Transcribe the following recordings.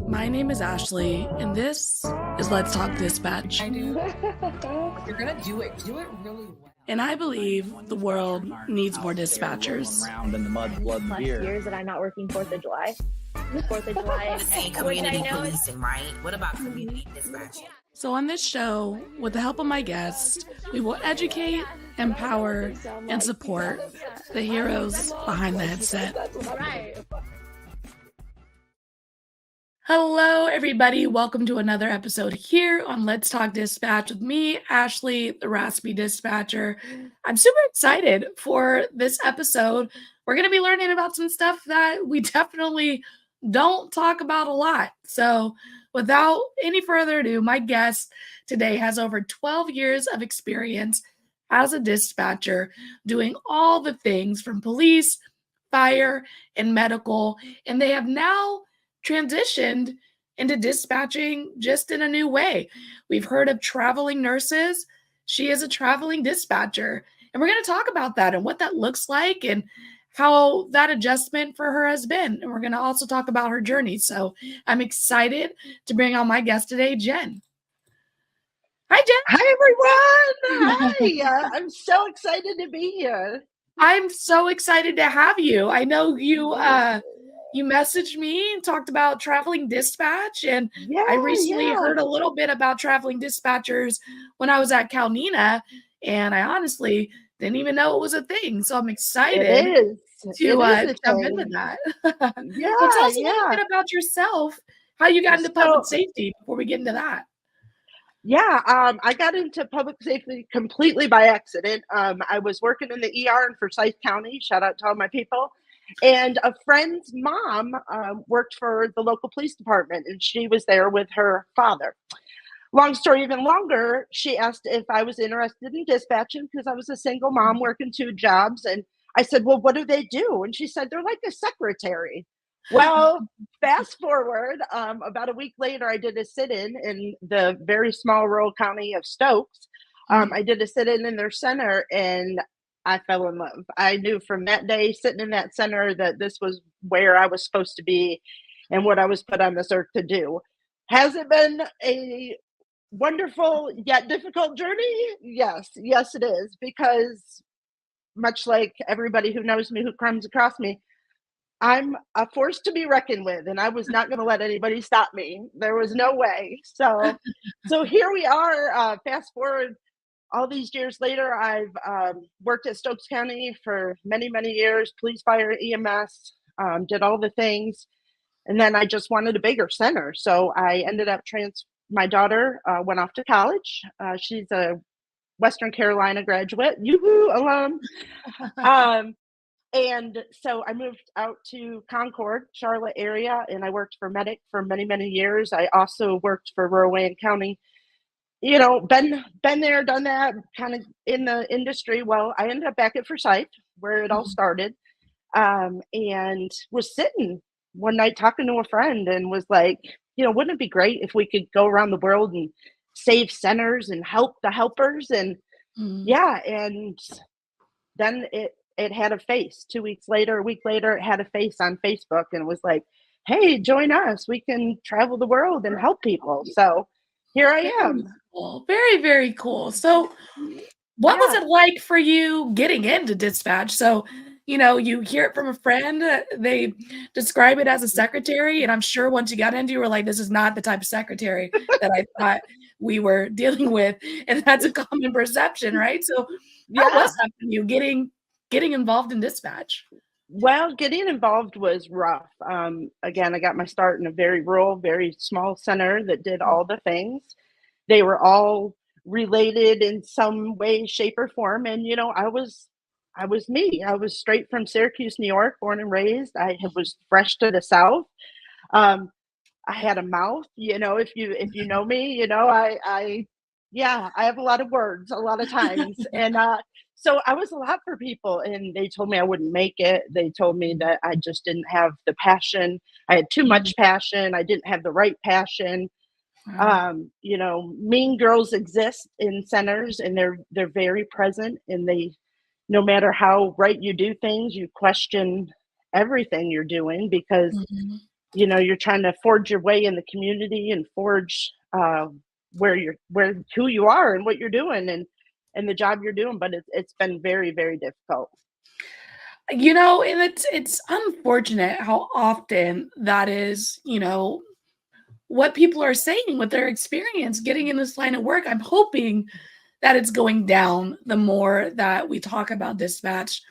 My name is Ashley, and this is Let's Talk Dispatch. I do. If you're gonna do it really well. And I believe the world needs more dispatchers. Around in the mud, blood, and Plus beer. years that I'm not working 4th of July. 4th of July. Saying community policing, right? What about community dispatch? So on this show, with the help of my guests, we will educate, empower, and support the heroes behind the headset. Right. Hello, everybody. Welcome to another episode here on Let's Talk Dispatch with me, Ashley, the Raspy Dispatcher. I'm super excited for this episode. We're going to be learning about some stuff that we definitely don't talk about a lot. So without any further ado, my guest today has over 12 years of experience as a dispatcher, doing all the things from police, fire, and medical. And they have now transitioned into dispatching just in a new way. We've heard of traveling nurses. She is a traveling dispatcher. And we're going to talk about that and what that looks like and how that adjustment for her has been. And we're going to also talk about her journey. So I'm excited to bring on my guest today, Jen. Hi, Jen. Hi, everyone. Hi. I'm so excited to be here. I'm so excited to have you. I know you messaged me and talked about traveling dispatch, and I recently heard a little bit about traveling dispatchers when I was at Calnina, and I honestly didn't even know it was a thing. So I'm excited to jump into that. So tell us a little bit about yourself, how you got into public safety before we get into that. I got into public safety completely by accident. I was working in the ER in Forsyth County. Shout out to all my people. And a friend's mom worked for the local police department, and she was there with her father. Long story even longer, she asked if I was interested in dispatching because I was a single mom working 2 jobs. And I said, well, what do they do? And she said, they're like a secretary. Well, fast forward, about a week later, I did a sit-in the very small rural county of Stokes. I did a sit-in their center, and I fell in love. I knew from that day sitting in that center that this was where I was supposed to be and what I was put on this earth to do. Has it been a wonderful yet difficult journey? Yes, it is, because much like everybody who knows me, who comes across me, I'm a force to be reckoned with, and I was not going to let anybody stop me. There was no way. So here we are. Fast forward all these years later, I've worked at Stokes County for many, many years, police, fire, EMS, did all the things. And then I just wanted a bigger center. So I ended up my daughter went off to college. She's a Western Carolina graduate, yoo-hoo, alum. And so I moved out to Concord, Charlotte area, and I worked for Medic for many, many years. I also worked for Rural Wayne County. You know, been there, done that, kind of in the industry. Well, I ended up back at Forsyth, where it all started, and was sitting one night talking to a friend and was like, wouldn't it be great if we could go around the world and save centers and help the helpers? And and then it had a face. 2 weeks later, a week later, it had a face on Facebook and was like, hey, join us. We can travel the world and help people. So here I am. Cool. Very, very cool. So what was it like for you getting into dispatch? So, you hear it from a friend, they describe it as a secretary. And I'm sure once you got into it, you were like, this is not the type of secretary that I thought we were dealing with. And that's a common perception, right? So how was that for you getting involved in dispatch? Well, getting involved was rough. Again, I got my start in a very rural, very small center that did all the things. They were all related in some way, shape, or form. And, I was me. I was straight from Syracuse, New York, born and raised. I was fresh to the South. I had a mouth, if you know me, I have a lot of words a lot of times. And so I was a lot for people, and they told me I wouldn't make it. They told me that I just didn't have the passion. I had too much passion. I didn't have the right passion. Mean girls exist in centers, and they're very present, and no matter how right you do things, you question everything you're doing because you're trying to forge your way in the community and forge who you are and what you're doing and the job you're doing. But it's been very, very difficult. And it's unfortunate how often that is, what people are saying with their experience getting in this line of work. I'm hoping that it's going down the more that we talk about dispatch,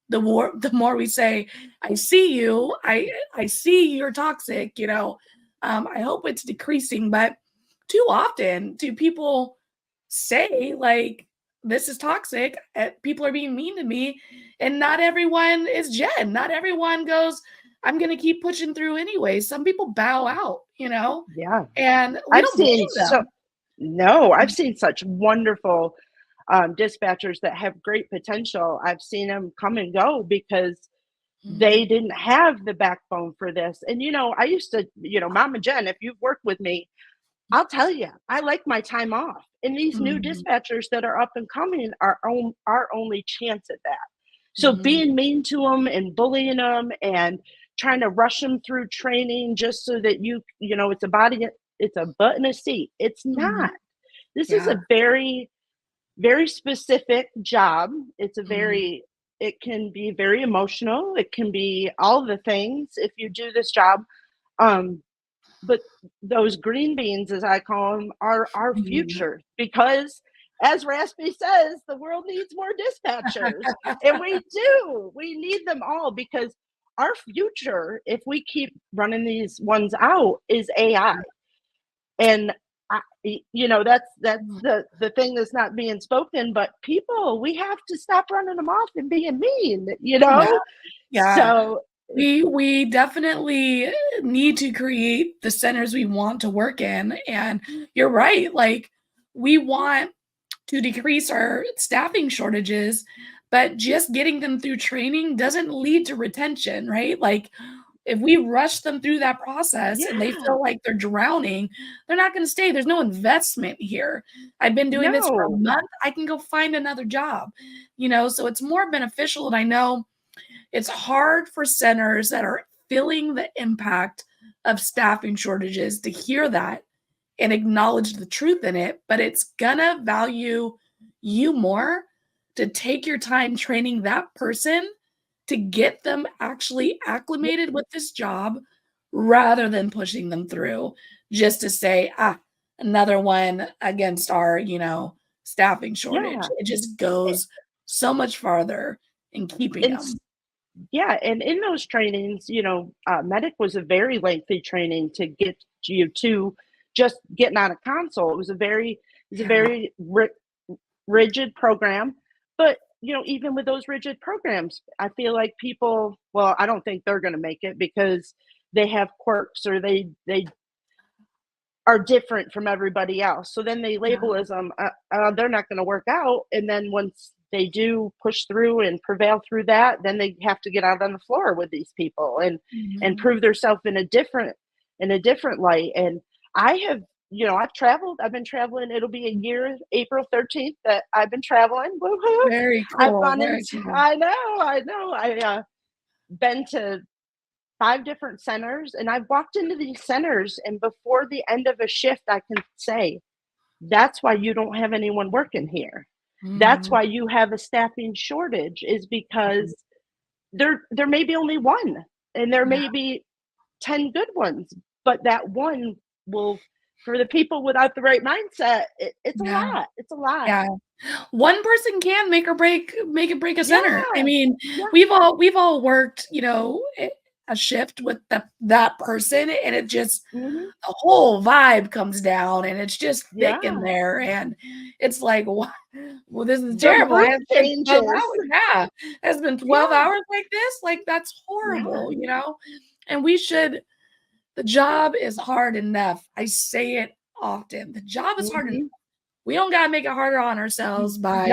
the more we say, I see you, I see you're toxic, I hope it's decreasing. But too often do people say, like, this is toxic, people are being mean to me, and not everyone is Jen. Not everyone goes, I'm going to keep pushing through anyway. Some people bow out, Yeah. and we I've don't blame them. I've seen such wonderful dispatchers that have great potential. I've seen them come and go because they didn't have the backbone for this. And, I used to, Mama Jen, if you've worked with me, I'll tell you, I like my time off. And these new dispatchers that are up and coming are our only chance at that. So being mean to them and bullying them and trying to rush them through training just so that it's a butt in a seat. It's not. This is a very, very specific job. It's it can be very emotional. It can be all the things if you do this job. But those green beans, as I call them, are our future, because as Raspy says, the world needs more dispatchers. And we do. We need them all, because our future, if we keep running these ones out, is AI. And that's the thing that's not being spoken. But people, we have to stop running them off and being mean. Yeah. So we definitely need to create the centers we want to work in. And you're right. Like, we want to decrease our staffing shortages, but just getting them through training doesn't lead to retention, right? Like, if we rush them through that process and they feel like they're drowning, they're not going to stay. There's no investment here. I've been doing this for a month. I can go find another job, so it's more beneficial. And I know it's hard for centers that are feeling the impact of staffing shortages to hear that and acknowledge the truth in it, but it's gonna value you more to take your time training that person to get them actually acclimated with this job, rather than pushing them through just to say, another one against our, staffing shortage. Yeah. It just goes so much farther in keeping them. Yeah, and in those trainings, medic was a very lengthy training to get you to just getting on a console. It was a very rigid program. But even with those rigid programs, I feel like people, well, I don't think they're going to make it because they have quirks, or they are different from everybody else. So then they label as they're not going to work out. And then once they do push through and prevail through that, then they have to get out on the floor with these people and prove themselves in a different light. And I have, I've traveled. I've been traveling. It'll be a year, April 13th, that I've been traveling. Woo-hoo. Very cool. I've gone into, I know. I've been to 5 different centers, and I've walked into these centers, and before the end of a shift, I can say, that's why you don't have anyone working here. That's why you have a staffing shortage, is because there may be only one, and there may be 10 good ones, but that one will, for the people without the right mindset, it's a lot. It's a lot. Yeah. One person can make it break a center. I mean, we've all worked, a shift with that person, and it just the whole vibe comes down, and it's just thick in there, and it's like, what? Well, this is terrible. It's been 12 hours. Yeah, it's been 12 hours like this. Like, that's horrible, And the job is hard enough. I say it often. The job is hard enough. We don't gotta make it harder on ourselves by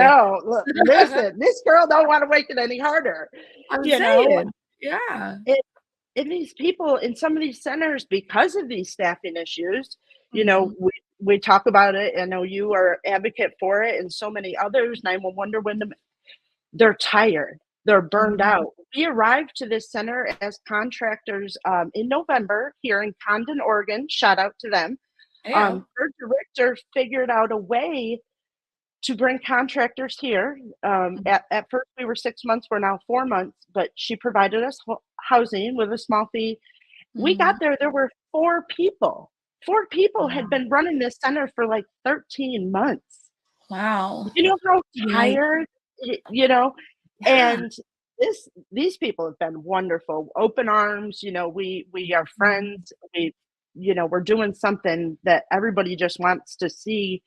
look, listen, this girl don't want to make it any harder. I'm saying. Yeah. And these people in some of these centers, because of these staffing issues, we talk about it. I know you are advocate for it, and so many others. 911 when they're tired. They're burned Mhm. out. We arrived to this center as contractors in November here in Condon, Oregon. Shout out to them. Yeah. Bertha Richter figured out a way to bring contractors here. At first, we were 6 months, we're now 4 months, but she provided us housing with a small fee. We got Mhm. there were 4 people. 4 people had Wow. been running this center for like 13 months. Wow. You know how Yikes. tired, you know, Yeah. and these people have been wonderful, open arms. We are Mhm. friends. We're doing something that everybody just wants to see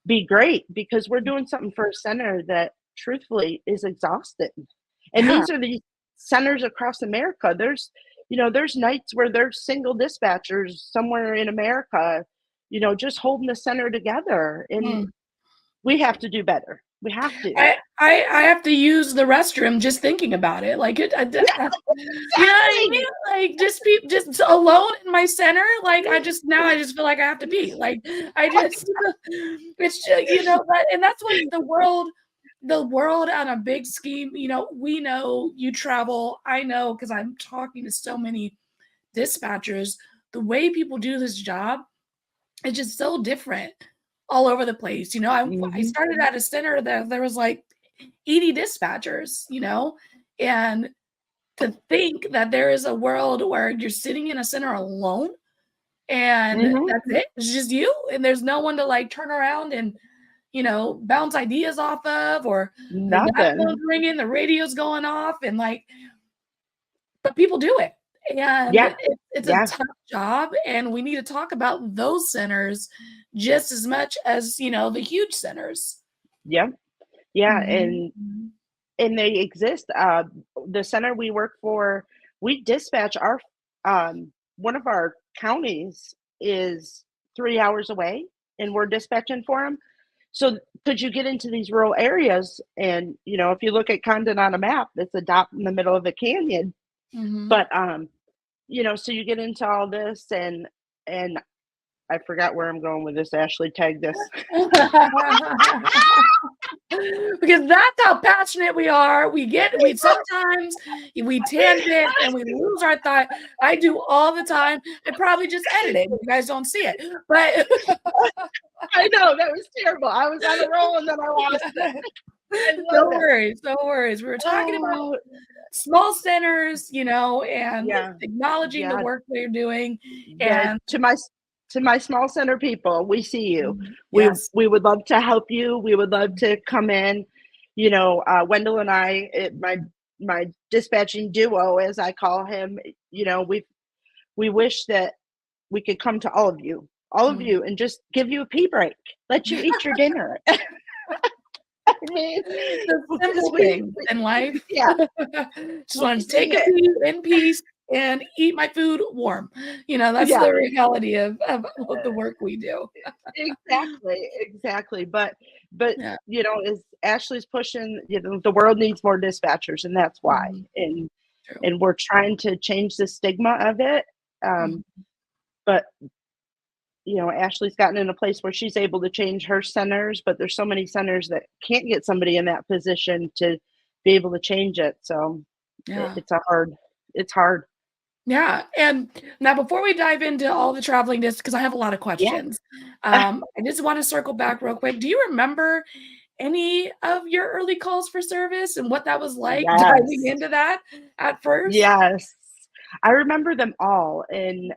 be great, because we're doing something for a center that truthfully is exhausting. And Yeah. these are these centers across America. There's nights where there's single dispatchers somewhere in America, just holding the center together. And Mm. we have to do better. We have to. I have to use the restroom just thinking about it. Like Yeah, you know what I exactly. mean? Like just alone in my center. Like I just feel like I have to pee. Like I just it's just, and that's what the world on a big scheme. We know you travel. I know because I'm talking to so many dispatchers. The way people do this job is just so different all over the place. I Mhm. started at a center that there was like 80 dispatchers, and to think that there is a world where you're sitting in a center alone and Mhm. that's it. It's just you, and there's no one to like turn around and bounce ideas off of, or that phone's Nothing. ringing, the radio's going off, and like, but people do it, and Yeah. it's a Yeah. tough job, and we need to talk about those centers just as much as the huge centers. Yep. Yeah. Mhm. And they exist. The center we work for, we dispatch our one of our counties is 3 hours away, and we're dispatching for them. So could you get into these rural areas, and if you look at Condon on a map, it's a dot in the middle of a canyon. Mhm. But so you get into all this, and I forgot where I'm going with this. Ashley, tag this. Because that's how passionate we are. We sometimes we tangent and we lose our thought. I do all the time. I probably just edit it. You guys don't see it, but I know that was terrible. I was on a roll and then I lost it. I no love it. worries, no worries. We were talking about Oh, small centers, and yeah, acknowledging the yeah. work they're doing. That And to my small center people, we see you. We yes, we would love to help you. We would love to come in. Wendell and I, my dispatching duo, as I call him. We wish that we could come to all of mm, you, and just give you a pee break, let you eat your dinner. I mean, the because simple things in life. yeah, Just want to we take a pee in peace and eat my food warm. That's yeah, the reality of the work we do. exactly. But Yeah. as Ashley's pushing, the world needs more dispatchers, and that's why. Mhm. And True. and we're trying to change the stigma of it. Mhm. But Ashley's gotten in a place where she's able to change her centers, but there's so many centers that can't get somebody in that position to be able to change it. So Yeah. it's hard. Yeah. And now, before we dive into all the traveling this, because I have a lot of Yeah. questions, I just want to circle back real quick. Do you remember any of your early calls for service and what that was like diving Yes. into that at first? Yes. I remember them all, and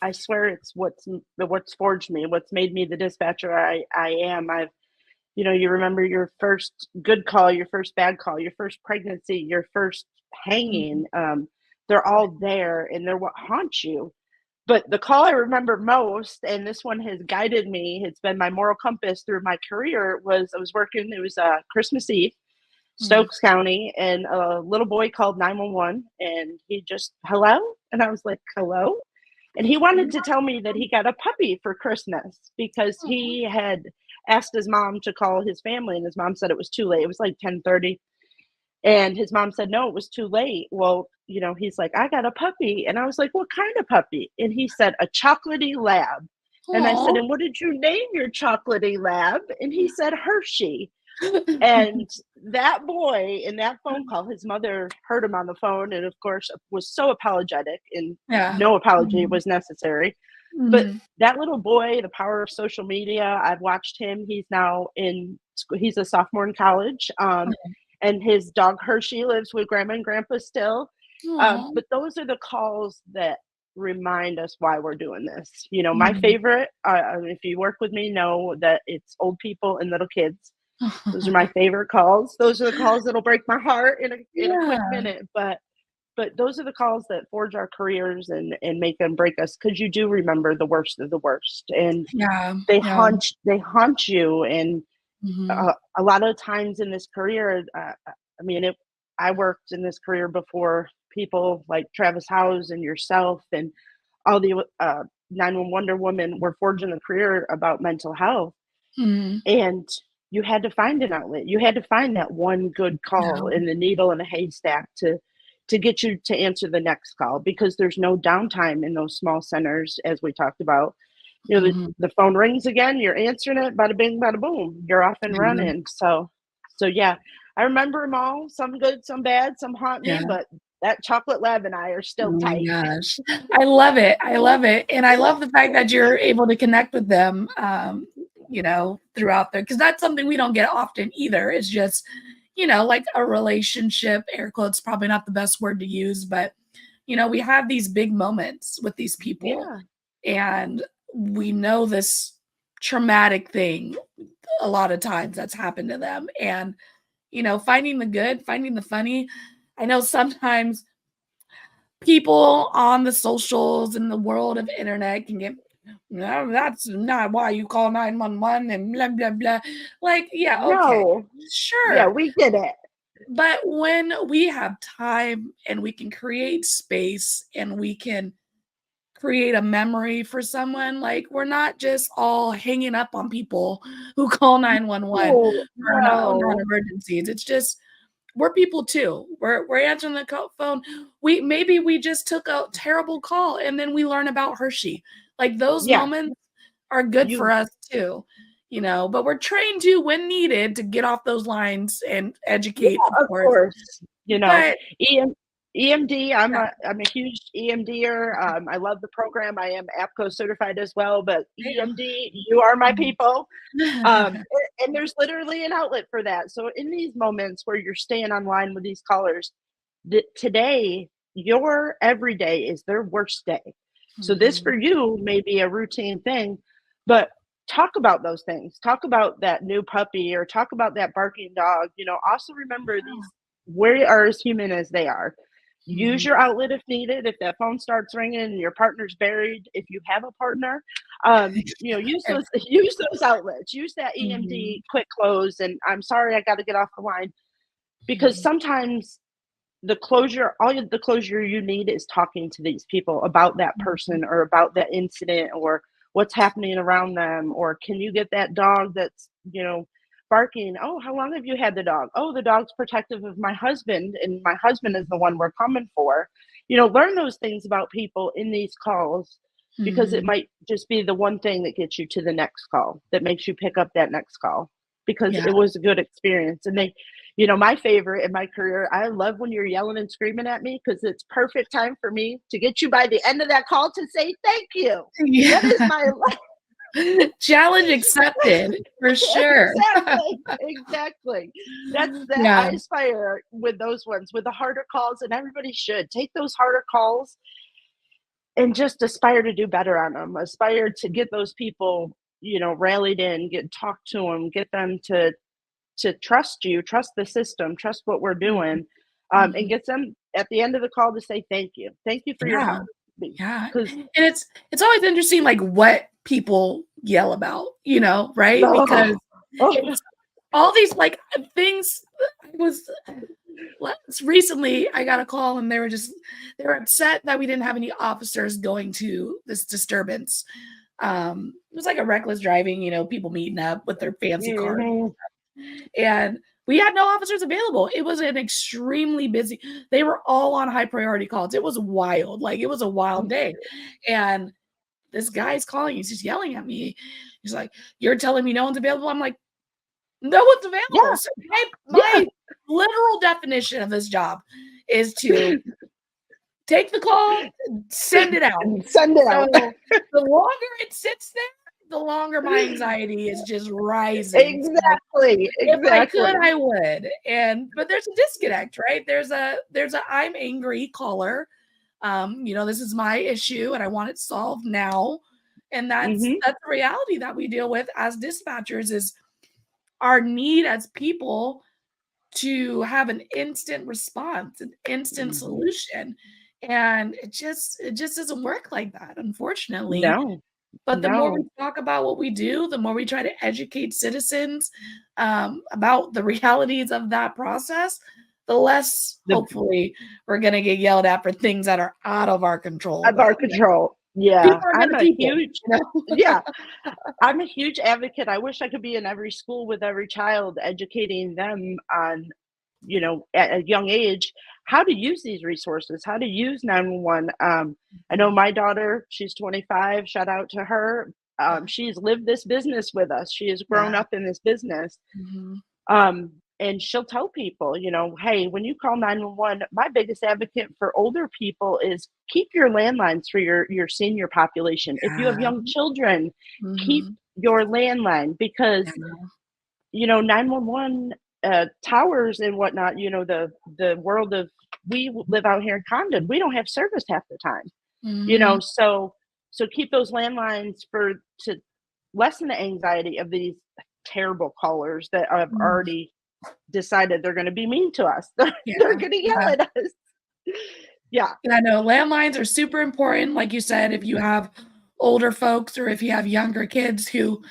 I swear it's what's forged me, what's made me the dispatcher I am. You remember your first good call, your first bad call, your first pregnancy, your first Mhm. hanging. They're all there, and they're what haunts you. But the call I remember most, and this one has guided me, it's been my moral compass through my career, was I was working, it was Christmas Eve, Mhm. Stokes County, and a little boy called 911, and he just, hello? And I was like, hello? And he wanted to tell me that he got a puppy for Christmas because Mhm. he had asked his mom to call his family, and his mom said it was too late. It was like 10:30, and his mom said no, it was too late. Well, he's like, I got a puppy, and I was like, what kind of puppy? And he said a chocolatey lab. And I said, Aw. and what did you name your chocolatey lab? And he said Hershey. And that boy in that phone call, his mother heard him on the phone and, of course, was so apologetic, and Yeah. no apology Mhm. was necessary. But Mhm. that little boy, the power of social media, I've watched him. He's now he's a sophomore in college. And his dog Hershey lives with grandma and grandpa still. Aw. But those are the calls that remind us why we're doing this. You know, my Mhm. favorite, if you work with me, know that it's old people and little kids. Those are my favorite calls. Those are the calls that'll break my heart in a quick Yeah. minute. But those are the calls that forge our careers and make them break us, because you do remember the worst of the worst, and Yeah. they Yeah. haunt you. And Mhm. a lot of times in this career, I mean, I worked in this career before people like Travis Howes and yourself and all the 911 Wonder Woman were forging a career about mental health. Mhm. And you had to find an outlet. You had to find that one good call Yeah. in the needle in a haystack to get you to answer the next call, because there's no downtime in those small centers, as we talked about. You know, Mhm. the phone rings again, you're answering it, bada bing, bada boom, you're off and Yeah. running. So yeah, I remember them all, some good, some bad, some haunt me, Yeah. but that chocolate lab and I are still Oh my tight. gosh. I love it. I love it. And I love the fact that you're able to connect with them, throughout there, because that's something we don't get often either. It's just, like a relationship, air quotes, probably not the best word to use, but, we have these big moments with these people Yeah. and we know this traumatic thing a lot of times that's happened to them. And, finding the good, finding the funny. I know sometimes people on the socials and the world of internet can get, no, that's not why you call 911 and blah blah blah. Like, yeah, okay, No. Yeah, sure. we get it. But when we have time and we can create space and we can create a memory for someone, like we're not just all hanging up on people who call 911 Oh, for no. non-emergencies. It's just we're people too. We're answering the phone. We just took a terrible call and then we learn about Hershey. Like those Yeah, moments are good for you us too, but we're trained to when needed to get off those lines and yeah, educate, of of course. course. You know, But EM EMD, yeah, I'm a huge EMDer. I love the program. I am APCO certified as well, but EMD, you are my people. damn. And there's literally an outlet for that. So in these moments where you're staying online with these callers, today, your every day is their worst day. So this Mhm. for you may be a routine thing, but talk about those things. Talk about that new puppy or talk about that barking dog. You know, also remember these, we are as human as they are. Use Mhm. your outlet if needed. If that phone starts ringing and your partner's buried, if you have a partner, use And those use those outlets. Use that mhm. EMD quick close. And I'm sorry, I got to get off the line, because Mhm. sometimes the closure you need is talking to these people about that person or about that incident or what's happening around them. Or can you get that dog that's, barking? Oh, how long have you had the dog? Oh, the dog's protective of my husband, and my husband is the one we're coming for. Learn those things about people in these calls, because it Mhm. might just be the one thing that gets you to the next call, that makes you pick up that next call, because Yeah. it was a good experience. And my favorite in my career, I love when you're yelling and screaming at me, because it's perfect time for me to get you by the end of that call to say thank you. That is Yeah. my life. Challenge accepted for sure. Exactly. Exactly. That's that I Yeah. aspire with those ones, with the harder calls, and everybody should take those harder calls and just aspire to do better on them. Aspire to get those people, rallied in, talk to them, get them to trust you, trust the system, trust what we're Mhm. doing, and Mhm. get them at the end of the call to say thank you for your Yeah. help. Yeah. Because And it's always interesting, like, what people yell about, right? Because oh, it's all these, like, things I was recently I got a call and they were upset that we didn't have any officers going to this disturbance. It was like a reckless driving, people meeting up with their fancy cars. mhm, And we had no officers available. It was an extremely busy. They were all on high priority calls. It was wild. Like it was a wild day. And this guy's calling. He's just yelling at me. He's like, "You're telling me no one's available?" I'm like, No one's available. Yeah. So my literal definition of this job is to take the call, send it out. And send it out. So the longer it sits there, the longer my anxiety is just rising. So Exactly. if I Exactly. could, I would. But there's a disconnect, right? There's a I'm angry caller. This is my issue and I want it solved now. And that's Mhm. the reality that we deal with as dispatchers is our need as people to have an instant response, an instant Mhm. solution. And it just doesn't work like that, unfortunately. No. But the more we No. talk about what we do, the more we try to educate citizens about the realities of that process, the less The hopefully we're going to get yelled at for things that are out of our control. of our But control. Yeah. people are I'm going to a people. huge You know? yeah. I'm a huge advocate. I wish I could be in every school with every child, educating them on, at a young age, how to use these resources, how to use 911. I know my daughter, she's 25. Shout out to her. She's lived this business with us. She has grown Yeah. up in this business. Mhm. And she'll tell people, hey, when you call 911, my biggest advocate for older people is keep your landlines for your senior population. If you have Yeah. young children, keep Mhm. your landline because, Yeah. 911 towers and whatnot, the world of, we live out here in Condon, we don't have service half the time, Mhm. so keep those landlines to lessen the anxiety of these terrible callers that have Mhm. already decided they're going to be mean to us. They're Yeah. going to yell Yeah. at us. Yeah. I know landlines are super important. Like you said, if you have older folks or if you have younger kids who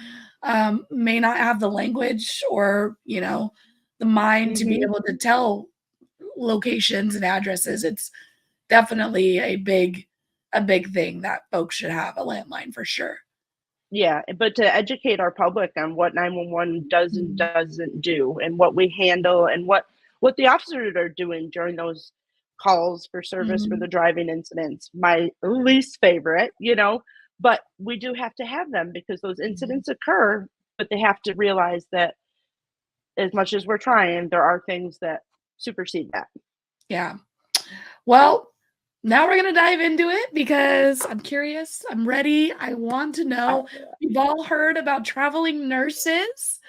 may not have the language or, the mind to be Hmm. able to tell locations and addresses, it's definitely a big thing that folks should have a landline for sure. Yeah. But to educate our public on what 911 does and Mhm. doesn't do and what we handle and what the officers are doing during those calls for service for the Mhm. driving incidents. My least favorite, but we do have to have them because those Mhm. incidents occur, but they have to realize that as much as we're trying, there are things that supersede that. Yeah. Well, now we're gonna dive into it because I'm curious. I'm ready. I want to Uh, know. We've all heard about traveling nurses.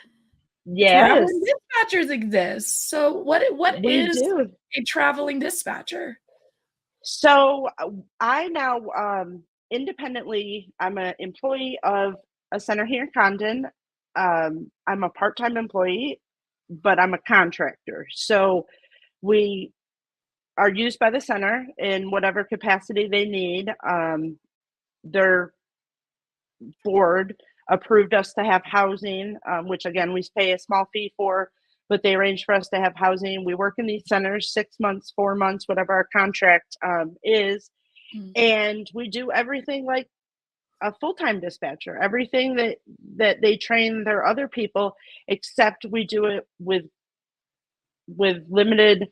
Traveling yes, dispatchers exist. So what we is do. a traveling dispatcher? So I now independently, I'm an employee of a center here in Condon. I'm a part-time employee, but I'm a contractor. So we are used by the center in whatever capacity they need. Their board approved us to have housing, which again, we pay a small fee for, but they arranged for us to have housing. We work in these centers 6 months, 4 months, whatever our contract is. Mm. And we do everything like a full-time dispatcher, everything that they train their other people, except we do it with limited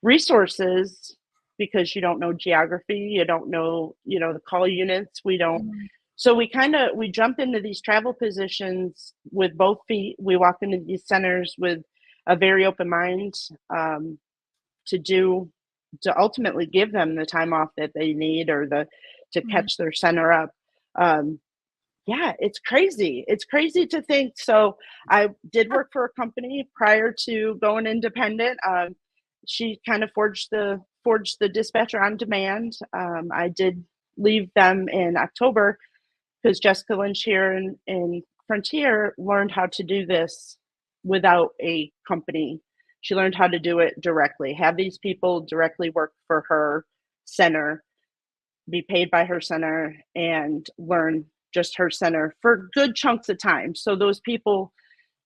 resources because you don't know geography, you don't know, the call units, we don't. Mhm. So we jump into these travel positions with both feet. We walk into these centers with a very open mind, um, to do to ultimately give them the time off that they need or to Mhm. catch their center up. Um, yeah, it's crazy. It's crazy to think. So I did work for a company prior to going independent. She kind of forged the dispatcher on demand. I did leave them in October because Jessica Lynch here in Frontier learned how to do this without a company. She learned how to do it directly, have these people directly work for her center, be paid by her center, and learn just her center for good chunks of time. So those people,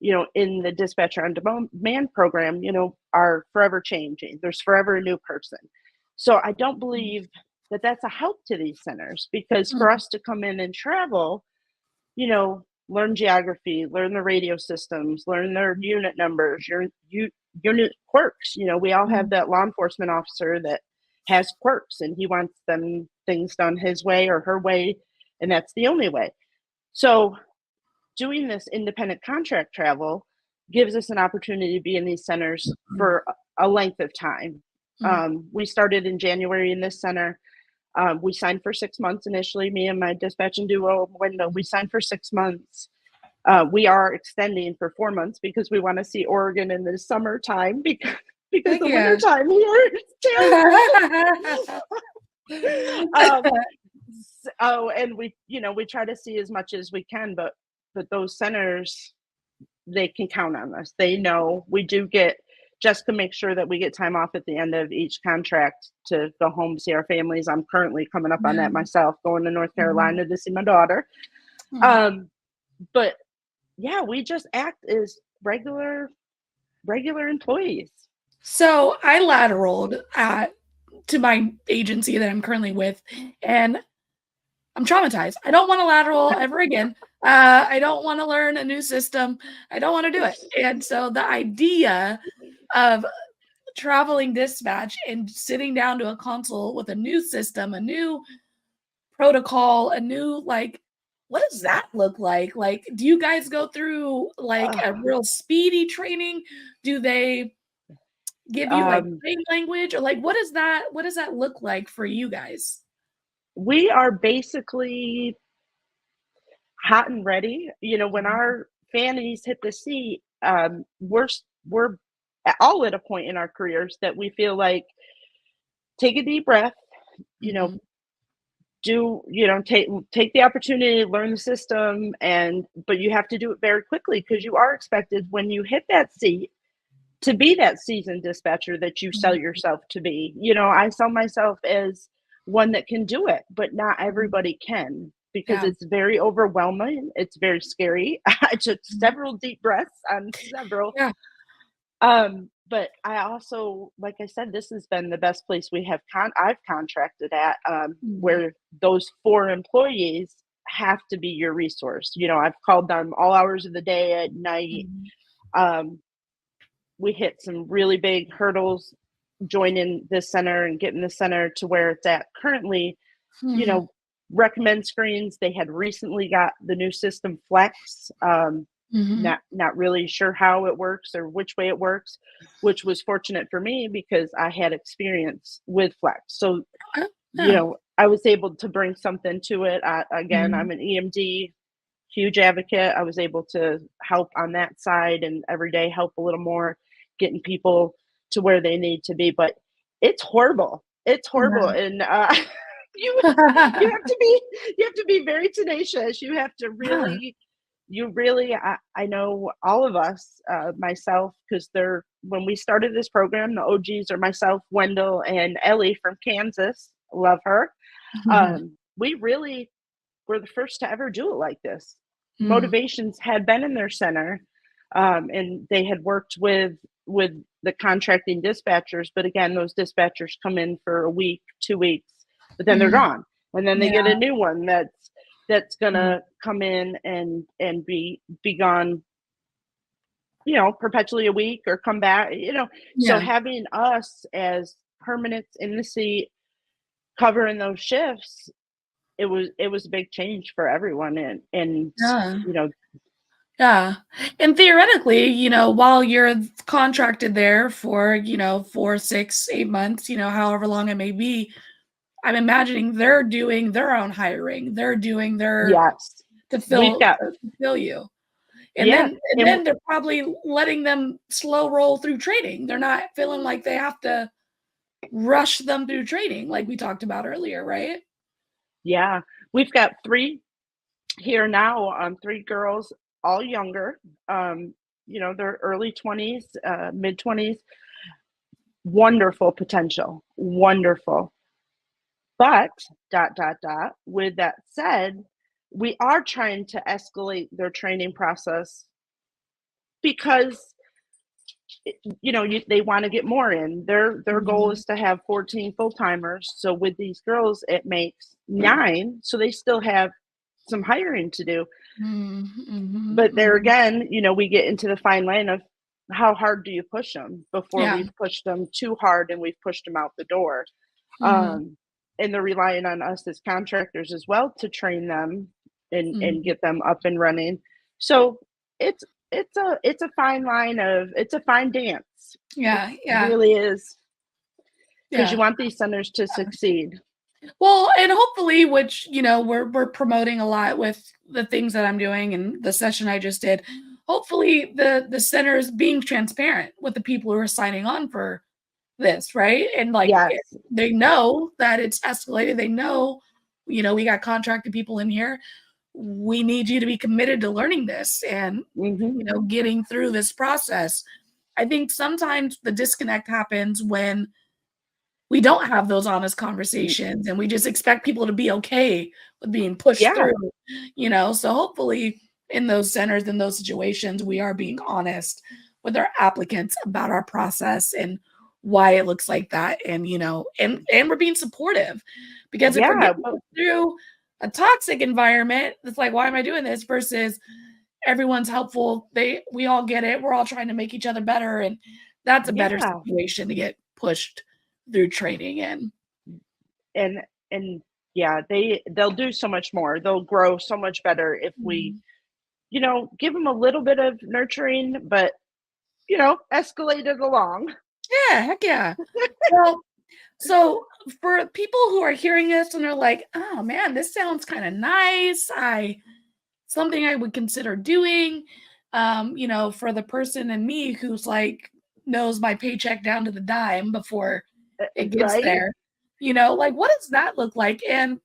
in the dispatcher on demand program, are forever changing. There's forever a new person. So I don't believe that that's a help to these centers because for Mhm. us to come in and travel, learn geography, learn the radio systems, learn their unit numbers, your unit quirks. We all have Mhm. that law enforcement officer that has quirks and he wants them things done his way or her way, and that's the only way. So doing this independent contract travel, gives us an opportunity to be in these centers for a length of time. We started in January in this center. We signed for 6 months initially, me and my dispatching duo, Wendell. We signed for 6 months. We are extending for 4 months because we want to see Oregon in the summertime because the wintertime here is terrible. And we try to see as much as we can, but those centers, they can count on us. They know we do get, Jessica makes sure that we get time off at the end of each contract to go home, see our families. I'm currently coming up on that myself, going to North Carolina to see my daughter. But yeah, we just act as regular employees. So I lateraled to my agency that I'm currently with, and I'm traumatized. I don't want to lateral ever again. I don't want to learn a new system. I don't want to do it. And so the idea of traveling dispatch and sitting down to a console with a new system, a new protocol, a new, like, what does that look like? Like, do you guys go through like a real speedy training? Do they give you like plain language, or like what does that look like for you guys? We are basically hot and ready. When our fannies hit the seat, we're all at a point in our careers that we feel like, take a deep breath, take the opportunity to learn the system, but you have to do it very quickly because you are expected when you hit that seat to be that seasoned dispatcher that you sell yourself to be. I sell myself as one that can do it, but not everybody can, because it's very overwhelming. It's very scary. I took several deep breaths on several. But I also, like I said, this has been the best place I've contracted at, where those 4 employees have to be your resource. I've called them all hours of the day, at night. We hit some really big hurdles joining this center and getting the center to where it's at currently. Recommend screens. They had recently got the new system Flex. Not really sure how it works or which way it works, which was fortunate for me because I had experience with Flex. So, I was able to bring something to it. I'm an EMD, huge advocate. I was able to help on that side and every day help a little more, getting people to where they need to be. But it's horrible. It's horrible. And you have to be very tenacious. You have to really, I know all of us, myself, because when we started this program, the OGs are myself, Wendell, and Ellie from Kansas. Love her. We really were the first to ever do it like this. Motivations had been in their center, and they had worked with the contracting dispatchers. But again, those dispatchers come in for a week, 2 weeks, but then they're gone. And then they get a new one that's gonna come in and be gone, perpetually a week or come back, So having us as permanents in the seat covering those shifts, it was a big change for everyone. And and theoretically, while you're contracted there for 4, 6, 8 months, however long it may be, I'm imagining they're doing their own hiring. They're doing their to fill you. And then they're probably letting them slow roll through training. They're not feeling like they have to rush them through training like we talked about earlier, right? Yeah. We've got 3 here now, 3 girls, all younger. They're early 20s, mid 20s. Wonderful potential. Wonderful. But with that said, we are trying to escalate their training process because they want to get more in. Their goal is to have 14 full-timers. So with these girls, it makes 9. So they still have some hiring to do. But there again, we get into the fine line of how hard do you push them before we've pushed them too hard and we've pushed them out the door. And they're relying on us as contractors as well to train them and get them up and running. So it's a fine line it's a fine dance. Yeah, It yeah, really is, because yeah. you want these centers to succeed. Well, and hopefully, which we're promoting a lot with the things that I'm doing and the session I just did. Hopefully, the center is being transparent with the people who are signing on for this, right? And like Yes. they know that it's escalated. They know, we got contracted people in here. We need you to be committed to learning this and Hmm. getting through this process. I think sometimes the disconnect happens when we don't have those honest conversations and we just expect people to be okay with being pushed Yeah. through. So hopefully in those centers, in those situations, we are being honest with our applicants about our process and why it looks like that. And we're being supportive, because if we're Yeah. getting through a toxic environment, it's like, why am I doing this? Versus everyone's helpful. We all get it. We're all trying to make each other better. And that's a better Yeah. situation to get pushed through training in. And yeah, they'll do so much more. They'll grow so much better if we, give them a little bit of nurturing, but escalate it along. Yeah, heck yeah. Well, so for people who are hearing this and they're like, oh man, this sounds kind of nice. Something I would consider doing. For the person in me who's like knows my paycheck down to the dime before it gets Right? there. Like what does that look like? And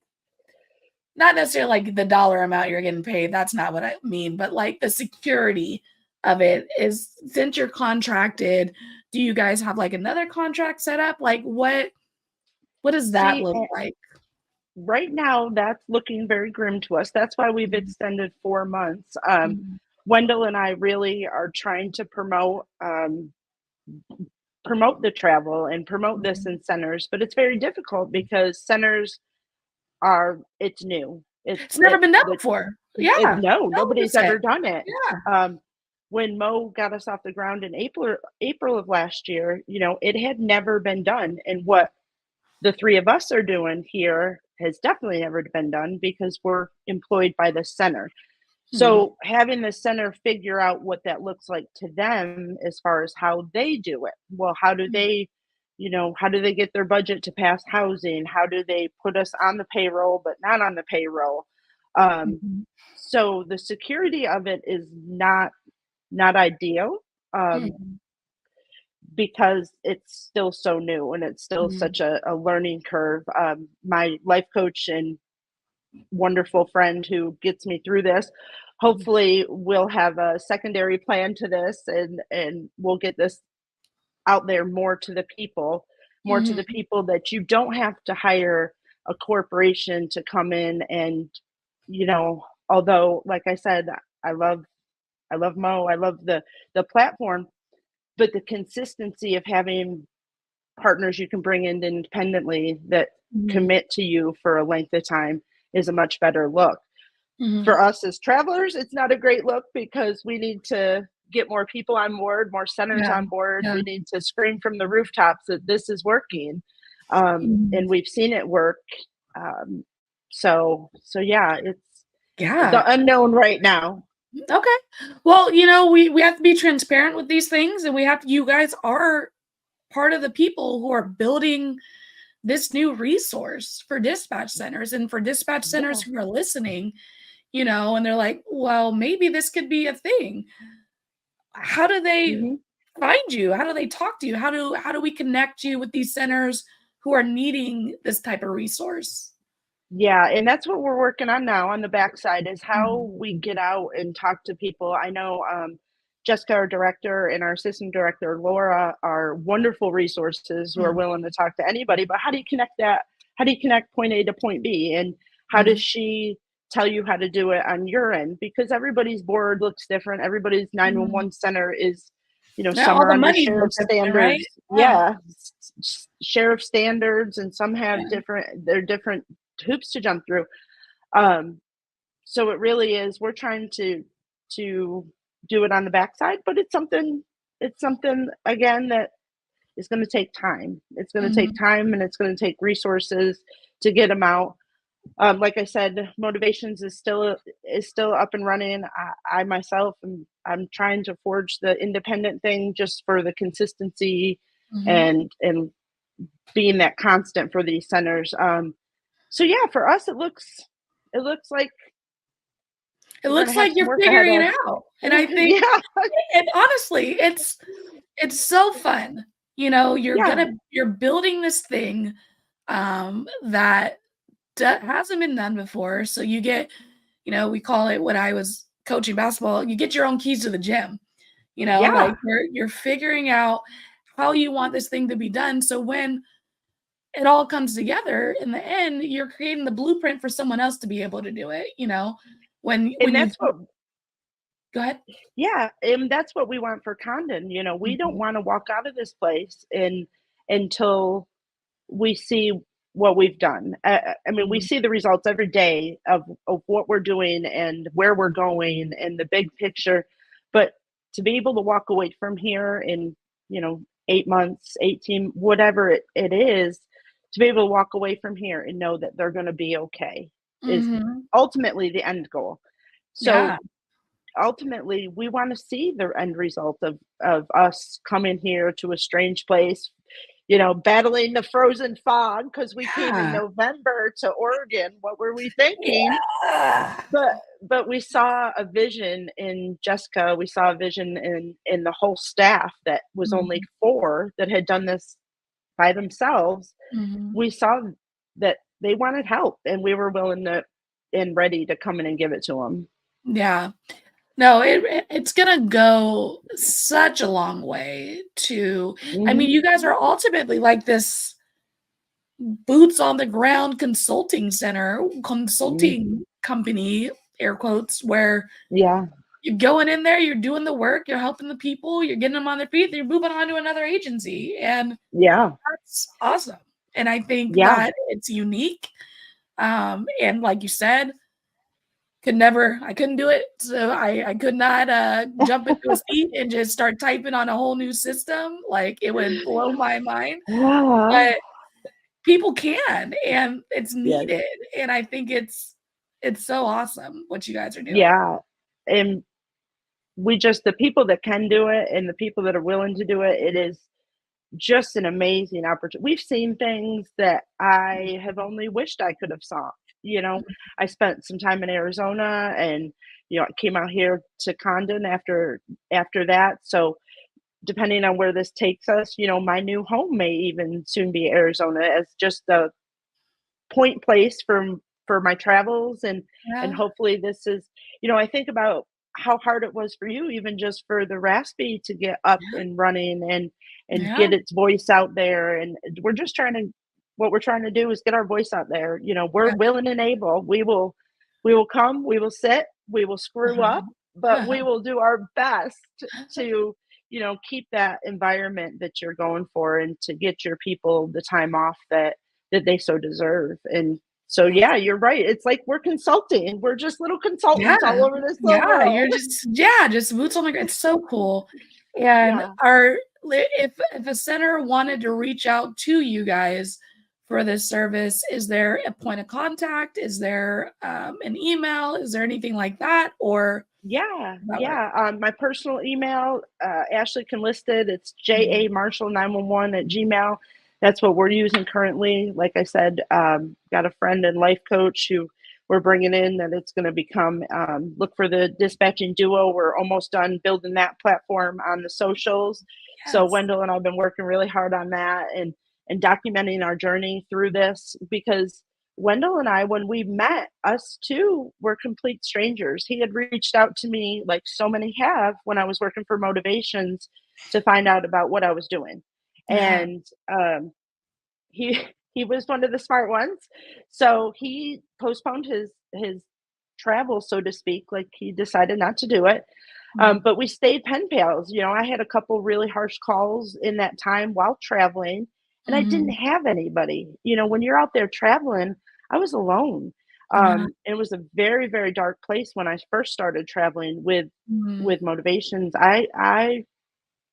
not necessarily like the dollar amount you're getting paid. That's not what I mean, but like the security of it is, since you're contracted, do you guys have like another contract set up? Like what does that See, look like? right now that's looking very grim to us. That's why we've extended 4 months. Mhm. Wendell and I really are trying to promote the travel and promote this in centers, but it's very difficult because centers it's new. It's never been done before. Yeah. No, nobody's ever 100%. done it. Yeah. When Mo got us off the ground in April of last year, it had never been done. And what the three of us are doing here has definitely never been done because we're employed by the center. So having the center figure out what that looks like to them as far as how they do it. Well, how do they get their budget to pass housing? How do they put us on the payroll but not on the payroll? Mhm. So the security of it is not ideal, Mhm. because it's still so new and it's still Mhm. such a learning curve. My life coach and wonderful friend who gets me through this, hopefully we'll have a secondary plan to this, and we'll get this out there more to the people, Mhm. that you don't have to hire a corporation to come in and, although like I said, I love Mo, I love the platform, but the consistency of having partners you can bring in independently that Mhm. commit to you for a length of time is a much better look. Mhm. For us as travelers, it's not a great look because we need to get more people on board, more centers Yeah. on board. Yeah. We need to scream from the rooftops that this is working. Mhm. And we've seen it work. Um, so yeah, it's the Yeah. unknown right now. Okay. Well, we have to be transparent with these things, and you guys are part of the people who are building this new resource for dispatch centers, and for dispatch centers Yeah. who are listening, and they're like, well, maybe this could be a thing. How do they Hmm. find you? How do they talk to you? How do we connect you with these centers who are needing this type of resource? Yeah, and that's what we're working on now on the backside is Mhm. how we get out and talk to people. I know Jessica, our director, and our assistant director, Laura, are wonderful resources who are Mhm. willing to talk to anybody. But how do you connect that? How do you connect point A to point B? And how does Mhm. she tell you how to do it on your end? Because everybody's board looks different. Everybody's Mhm. 911 center is, Yeah, some all are the under money sheriff look different, right? standards. Yeah. Yeah, sheriff standards, and some have Yeah. they're different hoops to jump through. Um, so it really is. We're trying to do it on the backside, but it's something again that is going to take time. It's going to take Mhm. time, and it's going to take resources to get them out. Like I said, Motivations is still up and running. I myself I'm trying to forge the independent thing just for the consistency Mhm. and being that constant for these centers. So yeah, for us it looks like It we're gonna looks have like some you're work ahead figuring of it out, and I think yeah, and honestly, it's so fun. You know, yeah, you're building this thing, that hasn't been done before, so you get we call it when I was coaching basketball, you get your own keys to the gym, like, yeah. you're figuring out how you want this thing to be done, so when it all comes together in the end, you're creating the blueprint for someone else to be able to do it, when And you that's what go ahead. Yeah, and that's what we want for Condon. We don't Mhm. want to walk out of this place until we see what we've done. I mean, we Mhm. see the results every day of what we're doing and where we're going and the big picture. But to be able to walk away from here in, 8 months, 18, whatever it is, to be able to walk away from here and know that they're going to be okay is Mhm. ultimately the end goal. So Yeah. ultimately we want to see the end result of us coming here to a strange place, battling the frozen fog because we came in Yeah. November to Oregon. What were we thinking? Yeah. But we saw a vision in Jessica. We saw a vision in the whole staff that was only Mhm. four that had done this by themselves. Mhm. We saw that they wanted help, and we were willing to and ready to come in and give it to them. Yeah. No, it's gonna go such a long way to I Hmm. mean, you guys are ultimately like this boots on the ground consulting center, consulting company, air quotes, where Yeah, you're going in there, you're doing the work, you're helping the people, you're getting them on their feet, you're moving on to another agency, and yeah, that's awesome. And I think yeah. that it's unique, and like you said, I couldn't do it. So I could not jump into a seat and just start typing on a whole new system. Like it would blow my mind. Yeah. But people can and it's Yes. needed. And I think it's so awesome what you guys are doing. Yeah. And the people that can do it and the people that are willing to do it, it is just an amazing opportunity. We've seen things that I have only wished I could have saw. You know, I spent some time in Arizona and I came out here to Condon after that. So depending on where this takes us, my new home may even soon be Arizona as just a point place for my travels and Yeah. hopefully this is I think about how hard it was for you even just for the Raspy to get up Yeah. and running and Yeah. get its voice out there, and we're just trying to what we're trying to do is get our voice out there. We're Yeah. willing and able. We will come, we will sit, we will screw up, but we will do our best to keep that environment that you're going for and to get your people the time off that they so deserve. And so, yeah, you're right. It's like we're consulting. We're just little consultants all Yeah. over this little Yeah. You're world. just boots on the ground. It's so cool. And Yeah. if a center wanted to reach out to you guys for this service, is there a point of contact? Is there an email? Is there anything like that? Or Yeah. does that work? Yeah. My personal email, Ashley can list it. It's Mhm. jamarshall911 at Gmail. That's what we're using currently. Like I said, got a friend and life coach who we're bringing in that it's going to become look for the dispatching duo. We're almost done building that platform on the socials. So Yes. Wendell and I've been working really hard on that and documenting our journey through this because Wendell and I, when we met, us two were complete strangers. He had reached out to me, like so many have, when I was working for Motivations to find out about what I was doing. Yeah. And he he was one of the smart ones. So he postponed his travel, so to speak. Like he decided not to do it. Mhm. But we stayed pen pals. I had a couple really harsh calls in that time while traveling, and I didn't Mhm. have anybody. When you're out there traveling, I was alone. Yeah. It was a very, very dark place when I first started traveling with Mhm. Motivations. I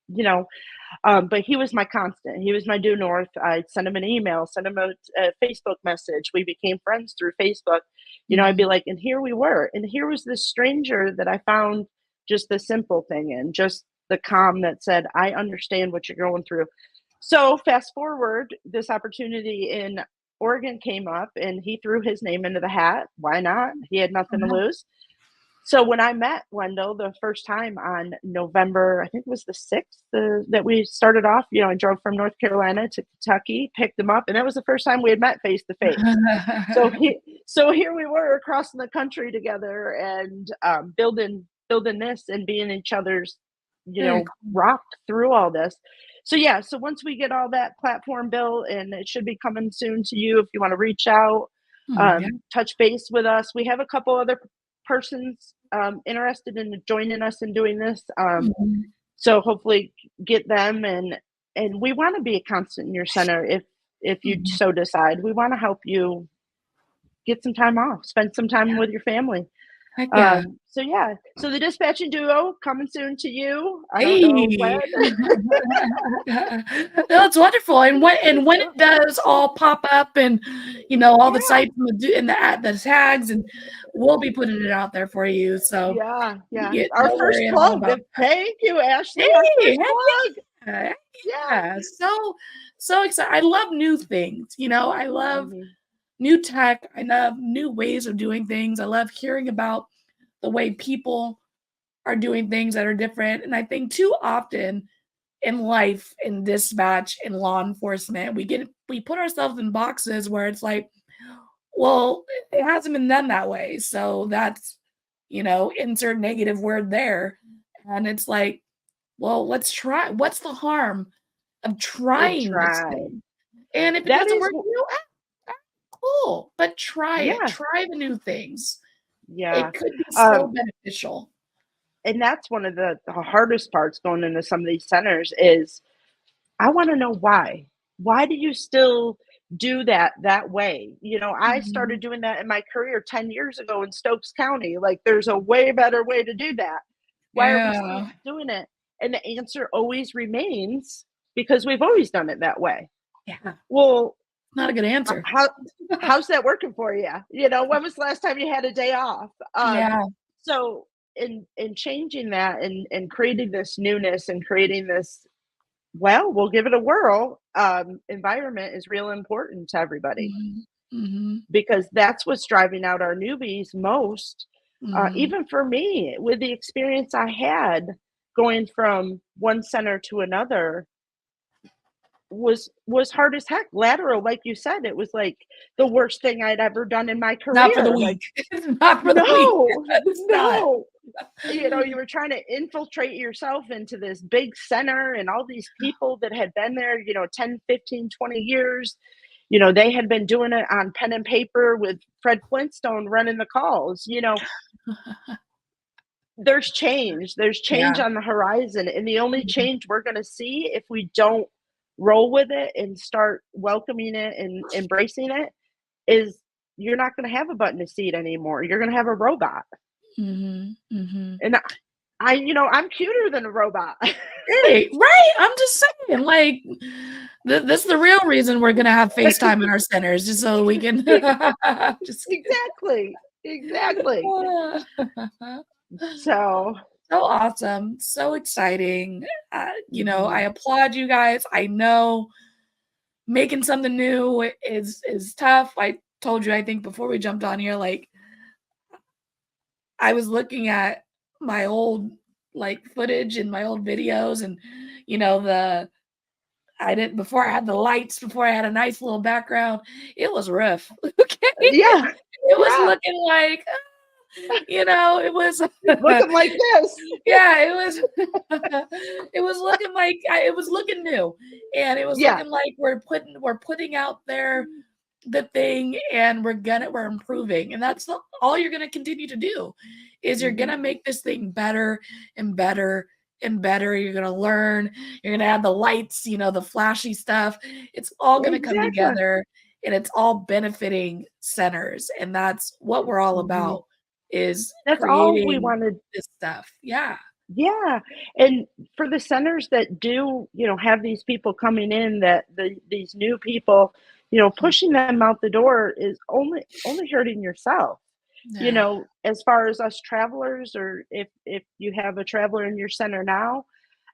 but he was my constant. He was my due north. I'd send him an email, send him a Facebook message. We became friends through Facebook. I'd be like, and here we were. And here was this stranger that I found just the simple thing in, just the calm that said, I understand what you're going through. So fast forward, this opportunity in Oregon came up and he threw his name into the hat. Why not? He had nothing to lose. So when I met Wendell the first time on November, I think it was the 6th that we started off, I drove from North Carolina to Kentucky, picked him up, and that was the first time we had met face to face. So here we were crossing the country together and building this and being each other's, rock through all this. So yeah, so once we get all that platform built, and it should be coming soon to you if you want to reach out, touch base with us. We have a couple other persons interested in joining us in doing this. So hopefully get them, and we want to be a constant in your center if you so decide. We want to help you get some time off, spend some time with your family. Heck yeah. So the dispatching duo coming soon to you. I don't know when. No, it's wonderful. And when it does all pop up, and all the sites and the tags, and we'll be putting it out there for you. So our first plug. Thank you, Ashley. Yeah. So excited. I love new things. I love new tech. I love new ways of doing things. I love hearing about the way people are doing things that are different. And I think too often in life, in dispatch, in law enforcement, we put ourselves in boxes where it's like, well, it hasn't been done that way. So that's, insert negative word there. And it's like, well, let's try. What's the harm of trying this thing? And if it doesn't work, cool, but try it. Try the new things. Yeah, it could be so beneficial. And that's one of the hardest parts going into some of these centers is I want to know why. Why do you still do that way? I started doing that in my career 10 years ago in Stokes County. Like, there's a way better way to do that. Why are we still doing it? And the answer always remains because we've always done it that way. Yeah. Well, not a good answer. How's that working for you? When was the last time you had a day off? So in changing that and creating this newness and creating this, we'll give it a whirl, environment is real important to everybody because that's what's driving out our newbies most. Even for me, with the experience I had going from one center to another, was hard as heck. Lateral, like you said, it was like the worst thing I'd ever done in my career. Not for the week. Not for the week. No. You were trying to infiltrate yourself into this big center and all these people that had been there, 10, 15, 20 years. They had been doing it on pen and paper with Fred Flintstone running the calls. There's change. There's change on the horizon. And the only change we're going to see if we don't roll with it and start welcoming it and embracing it is you're not going to have a button to seat anymore. You're going to have a robot. And I'm cuter than a robot. Right. I'm just saying, like, this is the real reason we're going to have FaceTime in our centers, just so we can Exactly. So awesome. So exciting. I applaud you guys. I know making something new is tough. I told you, I think before we jumped on here, like, I was looking at my old footage and my old videos, and before I had the lights, before I had a nice little background, it was rough. Okay. Yeah. It was looking like it was looking like this. Yeah, it was looking like it was looking new, and it was looking like we're putting out there the thing, and we're improving, and that's all you're gonna continue to do is you're gonna make this thing better and better and better. You're gonna learn. You're gonna add the lights, the flashy stuff. It's all gonna come together, and it's all benefiting centers, and that's what we're all about. That's all we wanted. This stuff. Yeah. Yeah, and for the centers that do, have these people coming in, that these new people, pushing them out the door is only hurting yourself. Yeah. As far as us travelers, or if you have a traveler in your center now,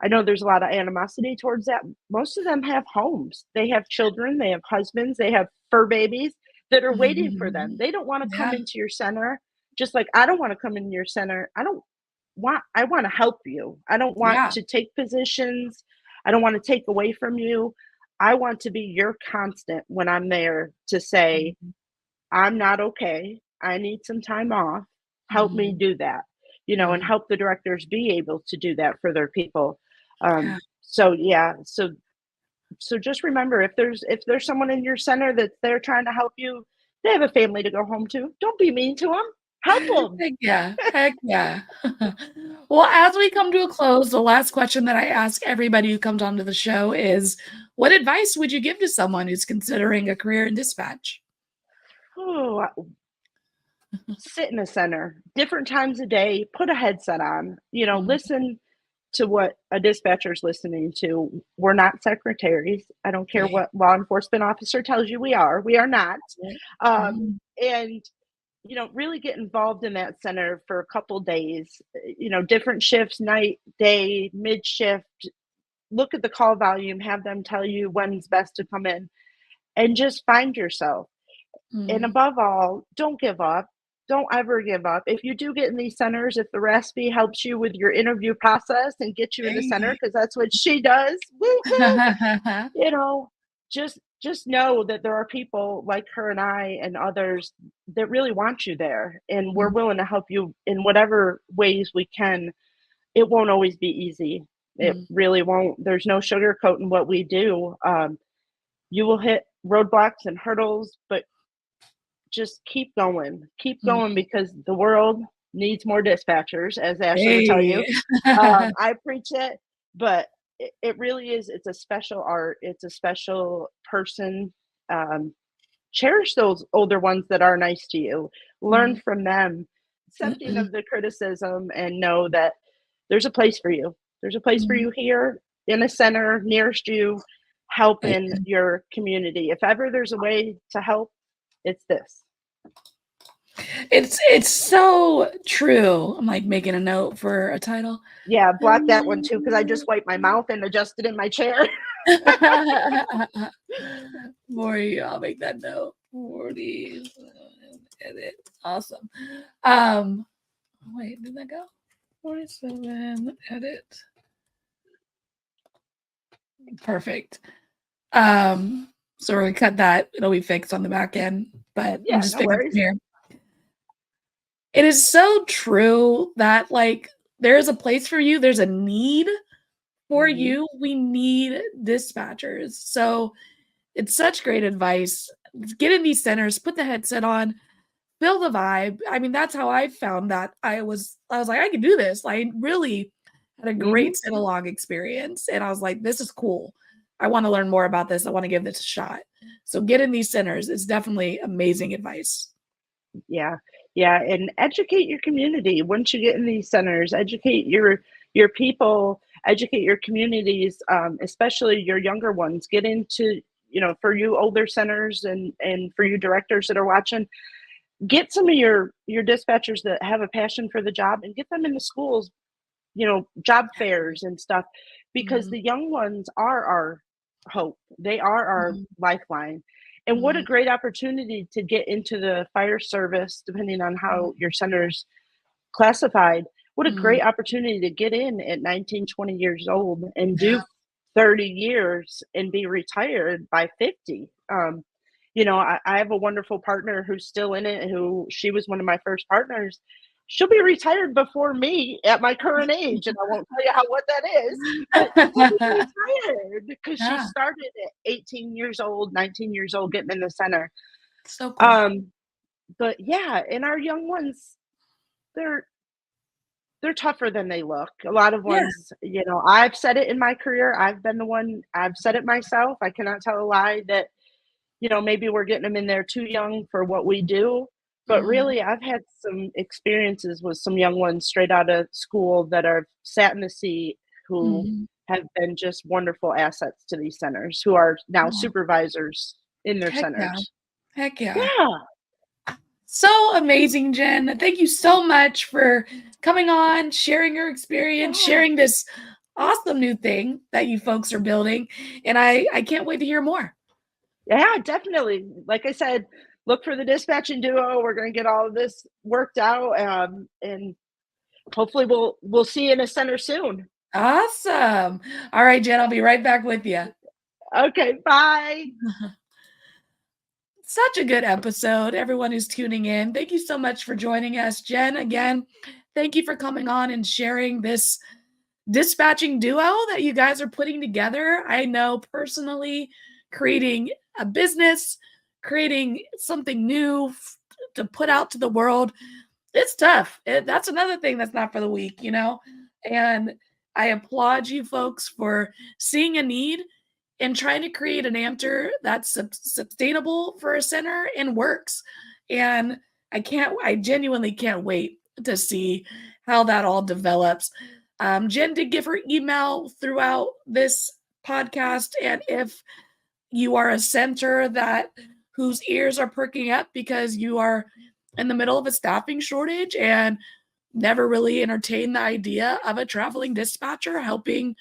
I know there's a lot of animosity towards that. Most of them have homes. They have children, they have husbands, they have fur babies that are waiting for them. They don't want to come Yeah. into your center, just like I don't want to come in your center. I want to help you. I don't want Yeah. to take positions. I don't want to take away from you. I want to be your constant when I'm there to say, Mhm. I'm not okay. I need some time off. Help me Mhm. do that, and Mhm. help the directors be able to do that for their people. Yeah. So yeah, so just remember, if there's someone in your center that's there trying to help you, they have a family to go home to. Don't be mean to them. Help them. Heck yeah. Heck yeah. Well, as we come to a close, the last question that I ask everybody who comes onto the show is, what advice would you give to someone who's considering a career in dispatch? Oh, sit in a center, different times a day, put a headset on, Mhm. listen to what a dispatcher is listening to. We're not secretaries. I don't care Okay. what law enforcement officer tells you we are. We are not. Right. Um, Mhm. and really get involved in that center for a couple days, different shifts, night, day, mid shift. Look at the call volume, have them tell you when's best to come in, and just find yourself. And Mhm. above all, don't give up. Don't ever give up. If you do get in these centers, if the RASP helps you with your interview process and get you in the center, Hey. because that's what she does, woohoo, you know, just know that there are people like her and I and others that really want you there, and we're Mhm. willing to help you in whatever ways we can. It won't always be easy. It Mhm. really won't. There's no sugarcoating what we do. You will hit roadblocks and hurdles, but just keep going, Mhm. because the world needs more dispatchers, as Ashley would tell Hey. you. I preach it, but it really is. It's a special art. It's a special person. Um, Cherish those older ones that are nice to you. Learn Mhm. from them, accepting of the criticism, and know that there's a place for you. There's a place for Mhm. you here in a center nearest you, helping your community. If ever there's a way to help, it's this. It's so true. I'm like making a note for a title. Yeah, block that one too, because I just wiped my mouth and adjusted in my chair. Morty, I'll make that note. Morty, edit. Awesome. Wait, did that go? 47 edit. Perfect. So we're gonna cut that. It'll be fixed on the back end, but I'm Yeah, just no picking up from worries. here. It is so true that like there's a place for you, there's a need for Mhm. you. We need dispatchers. So it's such great advice. Get in these centers, put the headset on, feel the vibe. I mean, that's how I found that I was like, I can do this. I really had a Mhm. great sit along experience. And I was like, this is cool. I want to learn more about this. I want to give this a shot. So get in these centers. It's definitely amazing advice. Yeah. Yeah, and educate your community. Once you get in these centers, educate your people, educate your communities, especially your younger ones. Get into, for you older centers, and for you directors that are watching, get some of your dispatchers that have a passion for the job and get them into schools, job fairs and stuff, because Mhm, the young ones are our hope. They are our mhm, lifeline. And what a mhm, great opportunity to get into the fire service, depending on mhm, how your center's classified. What a mhm, great opportunity to get in at 19, 20 years old and yeah, do 30 years and be retired by 50. I have a wonderful partner who's still in it, who she was one of my first partners. She'll be retired before me at my current age, and I won't tell you what that is, but she'll be retired because she yeah, started at 18 years old, 19 years old, getting in the center. so cool. Um, but yeah, and our young ones, they're they're tougher than they look. A lot of Yeah, ones, I've said it in my career. I've been the one, I've said it myself. I cannot tell a lie that, maybe we're getting them in there too young for what we do. But really, I've had some experiences with some young ones straight out of school that are sat in the seat who Mhm. have been just wonderful assets to these centers, who are now Oh, supervisors in their heck yeah. centers. Heck yeah. Yeah. So amazing, Jen. Thank you so much for coming on, sharing your experience, Yeah. sharing this awesome new thing that you folks are building. And I can't wait to hear more. Yeah, definitely. Like I said, look for the dispatching duo. We're going to get all of this worked out, and hopefully we'll see you in a center soon. Awesome. All right, Jen, I'll be right back with you. Okay, bye. Such a good episode. Everyone who's tuning in, thank you so much for joining us. Jen, again, thank you for coming on and sharing this dispatching duo that you guys are putting together. I know personally, creating a business, creating something new to put out to the world, it's tough. That's another thing that's not for the weak, you know? And I applaud you folks for seeing a need and trying to create an answer that's sustainable for a center and works. And I genuinely can't wait to see how that all develops. Jen did give her email throughout this podcast. And if you are a center whose ears are perking up because you are in the middle of a staffing shortage and never really entertained the idea of a traveling dispatcher helping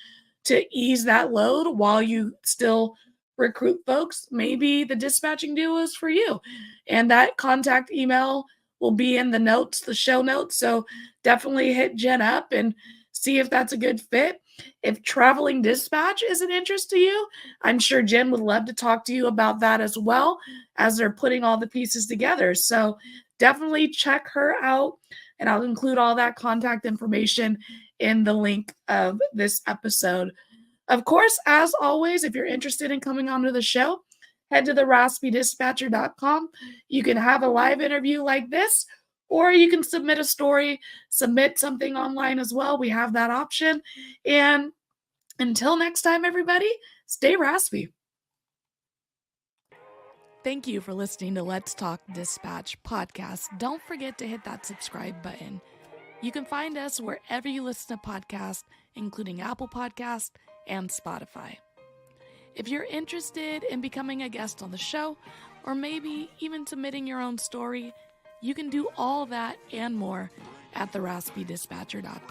to ease that load while you still recruit folks, maybe the dispatching duo is for you. And that contact email will be in the notes, the show notes. So definitely hit Jen up and see if that's a good fit. If traveling dispatch is an interest to you, I'm sure Jen would love to talk to you about that as well as they're putting all the pieces together. So definitely check her out. And I'll include all that contact information in the link of this episode. Of course, as always, if you're interested in coming onto the show, head to theraspidispatcher.com. You can have a live interview like this, or you can submit a story, submit something online as well. We have that option. And until next time, everybody, stay raspy. Thank you for listening to Let's Talk Dispatch podcast. Don't forget to hit that subscribe button. You can find us wherever you listen to podcasts, including Apple Podcasts and Spotify. If you're interested in becoming a guest on the show, or maybe even submitting your own story, you can do all that and more at theraspidispatcher.com.